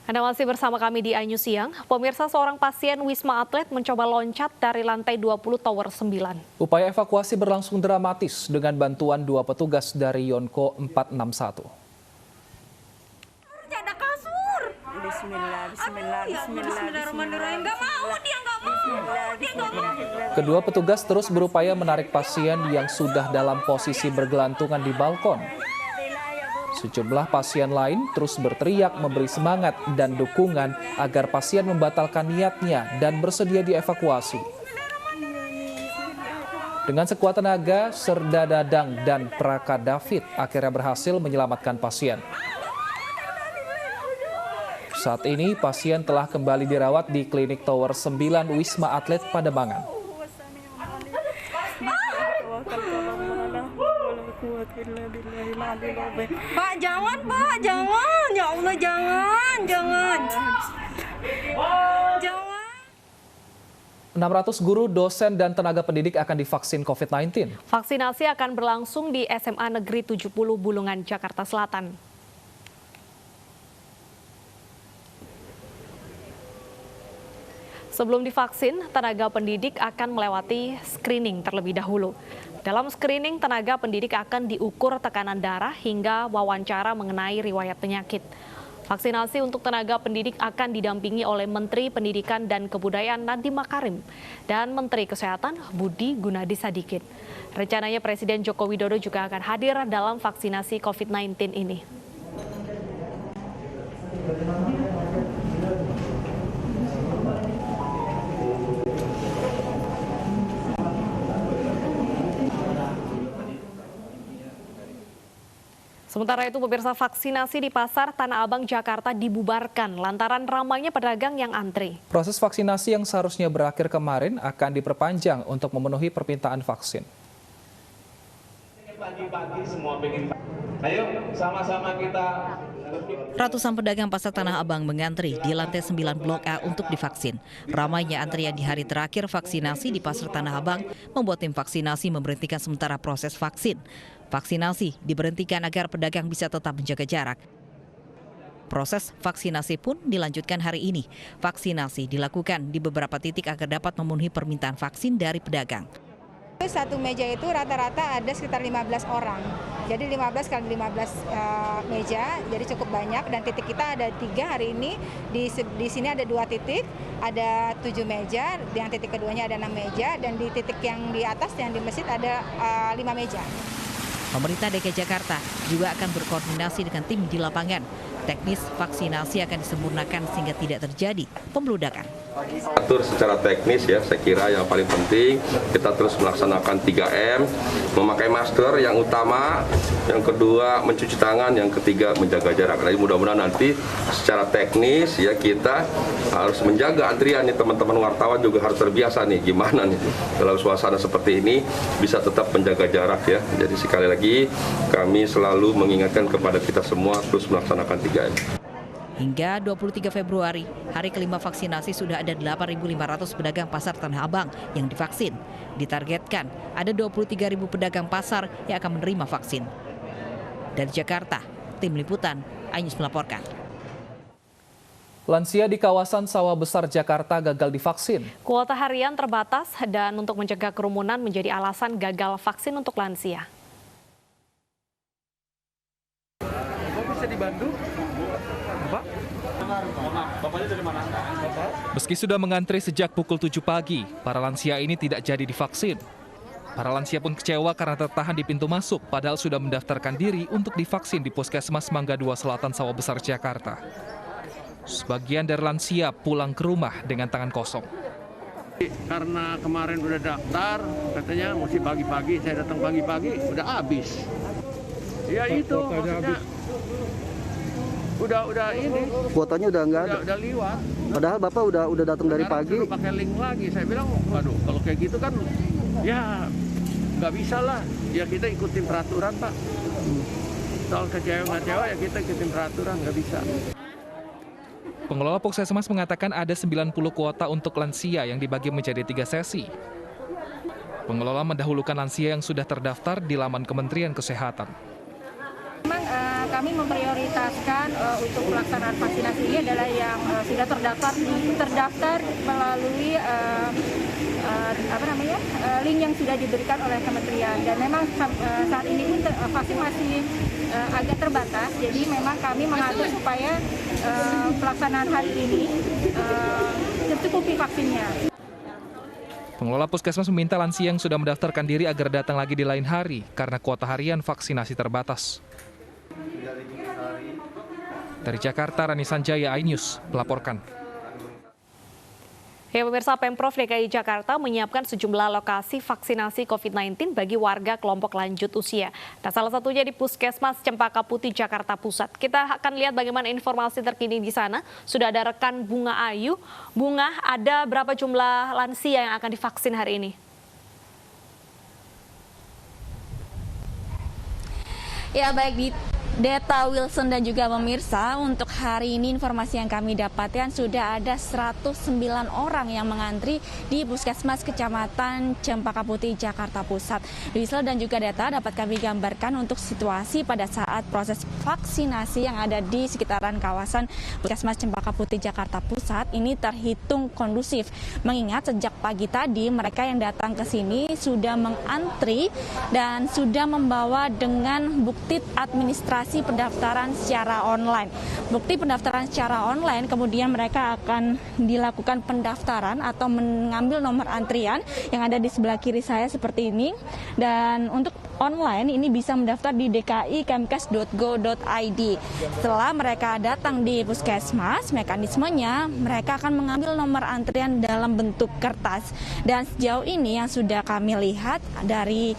Anda masih bersama kami di iNews Siang. Pemirsa, seorang pasien Wisma Atlet mencoba loncat dari lantai 20 Tower 9. Upaya evakuasi berlangsung dramatis dengan bantuan 2 petugas dari Yonko 461. Ada kasur. Bismillahirrahmanirrahim. Dia nggak mau. Kedua petugas terus berupaya menarik pasien yang sudah dalam posisi bergelantungan di balkon. Sejumlah pasien lain terus berteriak memberi semangat dan dukungan agar pasien membatalkan niatnya dan bersedia dievakuasi. Dengan sekuat tenaga, Serda Dadang dan Praka David akhirnya berhasil menyelamatkan pasien. Saat ini pasien telah kembali dirawat di Klinik Tower 9 Wisma Atlet Pademangan. Pak, jangan, Pak, jangan. Ya Allah, jangan. 600 guru, dosen, dan tenaga pendidik akan divaksin COVID-19. Vaksinasi akan berlangsung di SMA Negeri 70 Bulungan, Jakarta Selatan. Sebelum divaksin, tenaga pendidik akan melewati screening terlebih dahulu. Dalam screening, tenaga pendidik akan diukur tekanan darah hingga wawancara mengenai riwayat penyakit. Vaksinasi untuk tenaga pendidik akan didampingi oleh Menteri Pendidikan dan Kebudayaan Nadiem Makarim dan Menteri Kesehatan Budi Gunadi Sadikin. Rencananya Presiden Joko Widodo juga akan hadir dalam vaksinasi COVID-19 ini. Sementara itu, pemirsa, vaksinasi di Pasar Tanah Abang, Jakarta dibubarkan lantaran ramainya pedagang yang antri. Proses vaksinasi yang seharusnya berakhir kemarin akan diperpanjang untuk memenuhi permintaan vaksin. Pagi-pagi semua pengen. Ayo sama-sama kita. Ratusan pedagang Pasar Tanah Abang mengantri di lantai 9 Blok A untuk divaksin. Ramainya antrian di hari terakhir vaksinasi di Pasar Tanah Abang membuat tim vaksinasi memberhentikan sementara proses vaksin. Vaksinasi diberhentikan agar pedagang bisa tetap menjaga jarak. Proses vaksinasi pun dilanjutkan hari ini. Vaksinasi dilakukan di beberapa titik agar dapat memenuhi permintaan vaksin dari pedagang. Satu meja itu rata-rata ada sekitar 15 orang. Jadi 15 kali 15 meja, jadi cukup banyak. Dan titik kita ada 3 hari ini. Di sini ada 2 titik, ada 7 meja. Yang titik keduanya ada 6 meja. Dan di titik yang di atas, yang di masjid ada 5 meja. Pemerintah DKI Jakarta juga akan berkoordinasi dengan tim di lapangan. Teknis vaksinasi akan disempurnakan sehingga tidak terjadi pembludakan. Atur secara teknis ya, saya kira yang paling penting kita terus melaksanakan 3M, memakai masker yang utama, yang kedua mencuci tangan, yang ketiga menjaga jarak. Jadi mudah-mudahan nanti secara teknis ya kita harus menjaga antrian nih, teman-teman wartawan juga harus terbiasa nih gimana nih dalam suasana seperti ini bisa tetap menjaga jarak ya. Jadi sekali lagi kami selalu mengingatkan kepada kita semua terus melaksanakan 3M. Hingga 23 Februari, hari kelima vaksinasi sudah ada 8.500 pedagang pasar Tanah Abang yang divaksin. Ditargetkan ada 23.000 pedagang pasar yang akan menerima vaksin. Dari Jakarta, tim liputan iNews melaporkan. Lansia di kawasan Sawah Besar Jakarta gagal divaksin. Kuota harian terbatas dan untuk mencegah kerumunan menjadi alasan gagal vaksin untuk lansia. Bisa dibantu? Meski sudah mengantri sejak pukul 7 pagi, para lansia ini tidak jadi divaksin. Para lansia pun kecewa karena tertahan di pintu masuk, padahal sudah mendaftarkan diri untuk divaksin di Puskesmas Mangga 2 Selatan Sawah Besar Jakarta. Sebagian dari lansia pulang ke rumah dengan tangan kosong. Karena kemarin udah daftar, katanya mesti pagi-pagi, saya datang pagi-pagi, udah habis. Ya itu, maksudnya udah ini. Kuotanya udah nggak ada. Udah liwat. Padahal Bapak udah datang dari pagi. Sekarang pakai link lagi. Saya bilang, waduh, kalau kayak gitu kan, ya nggak bisa lah. Ya kita ikutin peraturan, Pak. Soal kecewa ya kita ikutin peraturan, nggak bisa. Pengelola Puskesmas mengatakan ada 90 kuota untuk lansia yang dibagi menjadi 3 sesi. Pengelola mendahulukan lansia yang sudah terdaftar di laman Kementerian Kesehatan. Memang kami memprioritaskan untuk pelaksanaan vaksinasi ini adalah yang sudah terdaftar melalui link yang sudah diberikan oleh kementerian. Dan memang saat ini pun vaksin masih agak terbatas, jadi memang kami mengatur supaya pelaksanaan hari ini tercukupi vaksinnya. Pengelola puskesmas meminta lansia yang sudah mendaftarkan diri agar datang lagi di lain hari karena kuota harian vaksinasi terbatas. Dari Jakarta, Rani Sanjaya, iNews melaporkan. Ya, pemirsa, Pemprov DKI Jakarta menyiapkan sejumlah lokasi vaksinasi COVID-19 bagi warga kelompok lanjut usia. Nah, salah satunya di Puskesmas Cempaka Putih, Jakarta Pusat. Kita akan lihat bagaimana informasi terkini di sana. Sudah ada rekan Bunga Ayu. Bunga, ada berapa jumlah lansia yang akan divaksin hari ini? Ya, baik di Data Wilson dan juga pemirsa, untuk hari ini informasi yang kami dapatkan sudah ada 109 orang yang mengantri di Puskesmas Kecamatan Cempaka Putih, Jakarta Pusat. Wilson dan juga data dapat kami gambarkan untuk situasi pada saat proses vaksinasi yang ada di sekitaran kawasan Puskesmas Cempaka Putih, Jakarta Pusat ini terhitung kondusif. Mengingat sejak pagi tadi mereka yang datang ke sini sudah mengantri dan sudah membawa dengan bukti administrasi pendaftaran secara online. Bukti pendaftaran secara online, kemudian mereka akan dilakukan pendaftaran atau mengambil nomor antrian yang ada di sebelah kiri saya seperti ini. Dan untuk online ini bisa mendaftar di dki.kemkes.go.id. Setelah mereka datang di puskesmas, mekanismenya mereka akan mengambil nomor antrian dalam bentuk kertas. Dan sejauh ini yang sudah kami lihat dari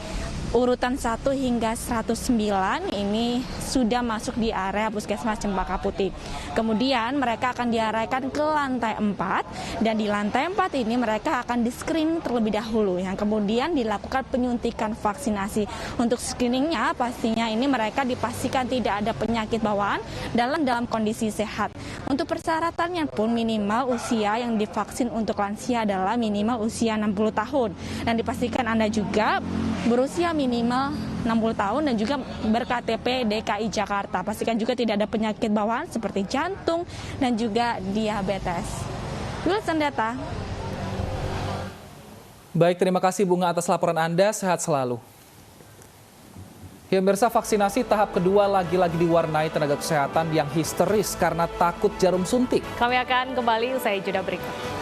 urutan 1 hingga 109 ini sudah masuk di area Puskesmas Cempaka Putih. Kemudian mereka akan diarahkan ke lantai 4 dan di lantai 4 ini mereka akan di-screening terlebih dahulu yang kemudian dilakukan penyuntikan vaksinasi. Untuk screeningnya pastinya ini mereka dipastikan tidak ada penyakit bawaan dalam kondisi sehat. Untuk persyaratannya pun minimal usia yang divaksin untuk lansia adalah minimal usia 60 tahun dan dipastikan Anda juga berusia minimal 60 tahun dan juga ber-KTP DKI Jakarta. Pastikan juga tidak ada penyakit bawaan seperti jantung dan juga diabetes. Wilson Data. Baik, terima kasih Bunga atas laporan Anda. Sehat selalu. Ya, pemirsa, vaksinasi tahap kedua lagi-lagi diwarnai tenaga kesehatan yang histeris karena takut jarum suntik. Kami akan kembali usai jeda berikut.